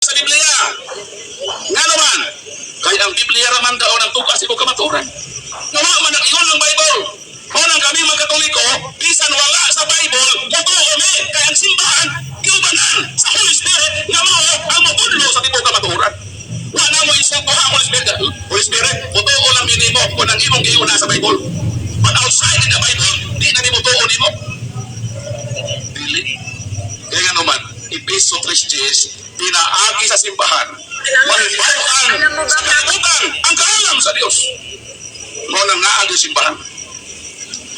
sa Biblia. Nga naman, kaya ang Biblia raman daw ng tukas iko kamaturan. Nawa man ang iyon ng Bible. O nang kami mga Katoliko, bisan wala sa Bible, totoo kami, kaya ang simbahan, giubanan sa Holy Spirit, nga mao ang mutudlo sa tibuok kamaturan. Wala mo isumpo ang Holy Spirit. Holy Spirit, totoo lang minimo kung ang imong giuna sa Bible. But outside in the Bible, di na ni mo tuon nimo. Dili. Kaya naman, Episo 3:10, pinaagi sa simbahan, mahibayan sa kalibutan ang kaalam sa Diyos. Mao nang naagi simbahan.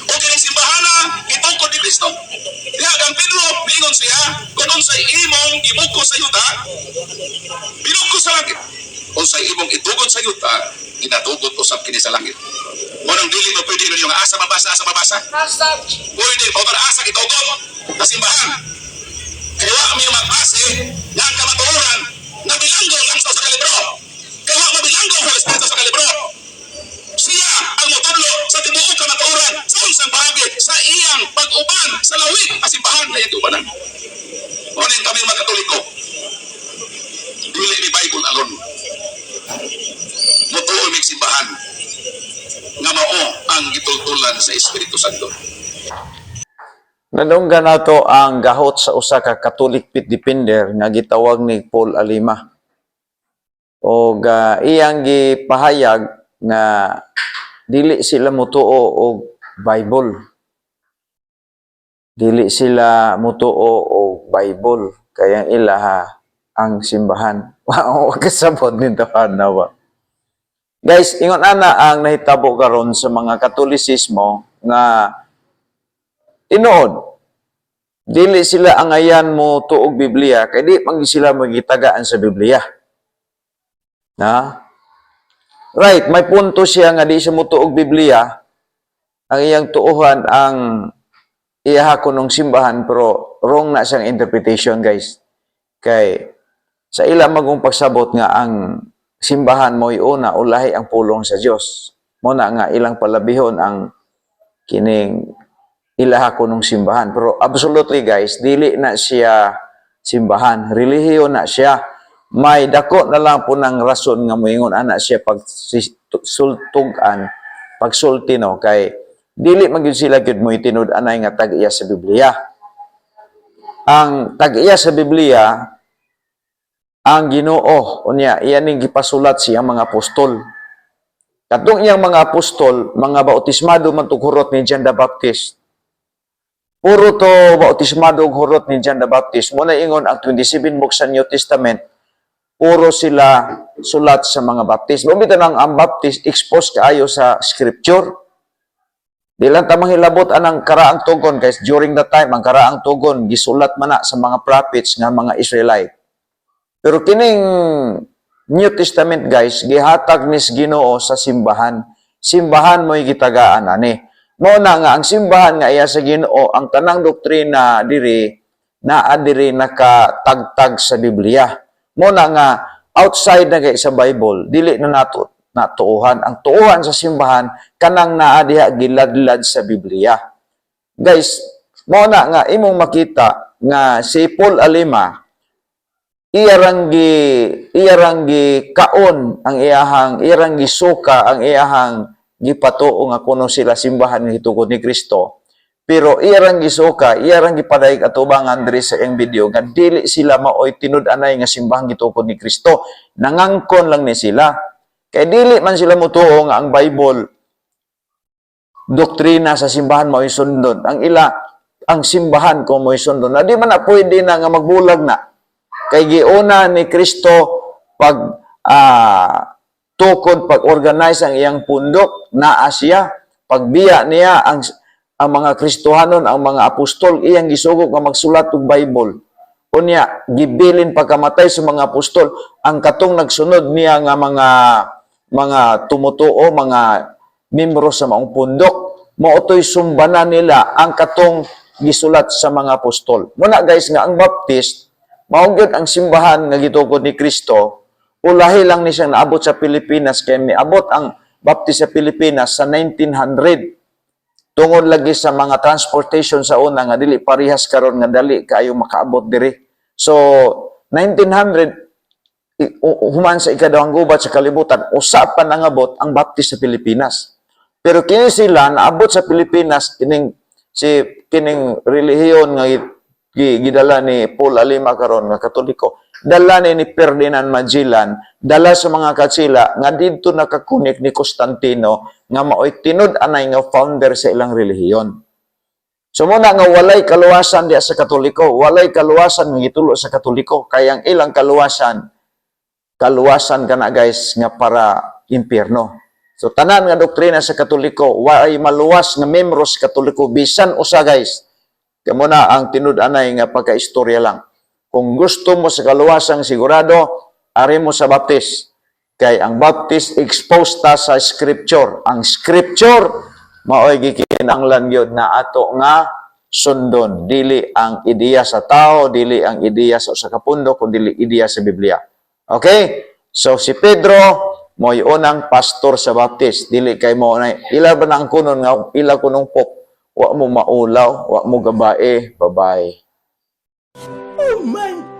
O kining simbahan na itungkod ni Kristo. Diha kang Pedro, biingon siya, kung unsay imong ibuko sa yuta, binuko sa langit. Unsay imong itugod sa yuta, ginatugod usab kini sa langit. Mo nang dili mo pwede ninyo nga asa mabasa. Pwede mo ka asa gitugod sa simbahan. Kaya may magbase nga ang kamatuoran na bilanggo lang sa kalibro. Kaya mabilanggo ang Holy Spirit sa kalibro. Siya ang mutudlo sa tibuok kamatuoran sa unsang bahagi sa iyang pag-uban sa lawig at simbahan na iyang ubanan. Ngunit kami mga Katoliko, dili ni Bible alone. Mutuo mig simbahan nga mao ang gitultulan sa Espiritu Santo. Nadungga nato ang gahot sa usa ka Catholic pit defender nga gitawag ni Paul Alima. O iyang gipahayag nga dili sila mutuo og Bible. Dili sila mutuo og Bible kaya ilaha ang simbahan. Wow, kasabot nito nawa. Guys, ingon ana ang nahitabo karon sa mga Katolisismo nga tinuod, dili sila angayan mo tuog Biblia, kaya di pang sila magitagaan sa Biblia. Na? Right, may punto siya nga di siya mo tuog Biblia, ang iyang tuuhan ang iyahako ng simbahan, pero wrong na siyang interpretation, guys. Kay sa ilang magong pagsabot nga ang simbahan mo'y una, ulahi ang pulong sa Diyos. Muna nga ilang palabihon ang kining ilaha ko nung simbahan. Pero absolutely guys, dili na siya simbahan. Relihiyon na siya. May dako na lang po ng rason nga moingon ana siya pagsultugan, pagsulti no, kay dili magyud sila gyud mo itinud anay nga tag-iya sa Biblia. Ang tag-iya sa Biblia, ang Ginoo, unya, iyan ning gipasulat siyang mga apostol. Katong iyang mga apostol, mga bautismado man tughurot ni John the Baptist. Puro to bautismado og hurot ni John the Baptist. Muna ingon ang 27 books sa New Testament, puro sila sulat sa mga Baptist. Bumito nang ang Baptist exposed kaayo sa Scripture. Di lang ta manghilabot anang karaang tugon, guys. During the time, ang karaang tugon, gisulat man na sa mga prophets nga mga Israelite. Pero kining New Testament, guys, gihatag ni Ginoo sa simbahan. Simbahan mo'y gitagaan ani. Mao na nga ang simbahan nga iya sa Ginoo, ang tanang doktrina diri naa diri nakatagtag sa Biblia. Mao na nga outside na kay sa Bible, dili na nato natuuhan. Ang tuuhan sa simbahan kanang naa diha giladlad sa Biblia. Guys, mao na nga imong makita nga si Paul Alima iyaranggi kaon ang iyahang gisuka ang iyahang gipatuo nga kuno sila simbahan nga hitugod ni Kristo. Pero iyarang gisuka, iyarang gipadayeg atubangan diri sa iyang video nga dili sila maoy tinud-anay nga simbahan gitugod ni Kristo. Nangangkon lang ni sila. Kay dili man sila mutuo nga ang Bible doktrina sa simbahan maoy sundon. Ang simbahan ko maoy sundon. Na di man na pwede na nga magbulag na. Kay giuna ni Kristo pag tukod pag-organize ang iyang pundok na Asya, pagbiya niya ang mga Kristohanon, ang mga apostol, iyang gisugod nga magsulat og Bible. Unya, gibilin pagkamatay sa mga apostol, ang katong nagsunod niya nga mga tumutuo, mga membro sa maong pundok, maotoy sumbanan nila ang katong gisulat sa mga apostol. Muna guys nga ang Baptist, maugod ang simbahan nga gitugod ni Kristo, ulahi lang ni siyang naabot sa Pilipinas, kaya miabot ang Baptist sa Pilipinas sa 1900, tungod lagi sa mga transportation sa una nga dili parihas karon nga dali kaayo makaabot diri. So 1900 human sa ikadawang gubat sa kalibutan, usapan nangabot ang baptist sa Pilipinas. Pero kini sila naabot sa Pilipinas kining relihiyon nga gidala ni Paul Alima karon nga Katoliko, dala ni Ferdinand Magellan, dala sa mga katsila nga didto nakakunik ni Constantino nga maoy tinud anay nga founder sa ilang relihiyon. So muna nga walay kaluwasan diya sa Katoliko, walay kaluwasan nga gitulo sa Katoliko, kaya ang ilang kaluwasan kana guys nga para impyerno. So tanan nga doktrina sa Katoliko, walay maluwas nga membro sa Katoliko bisan usa guys. Kaya muna ang tinud-anay nga pagka-istorya lang. Kung gusto mo sa kaluwasang sigurado, ari mo sa Baptist. Kay ang Baptist exposed ta sa Scripture. Ang Scripture maoy gikinahanglan gyud na ato nga sundon. Dili ang ideya sa tao, dili ang ideya sa usa ka pundok, kundi dili ideya sa Biblia. Okay? So si Pedro mo'y unang pastor sa Baptist. Dili kay mo na ila ba nang kunon nga ila kunong pop. Wa mo maulaw, wa mo gabae, babae. Oh my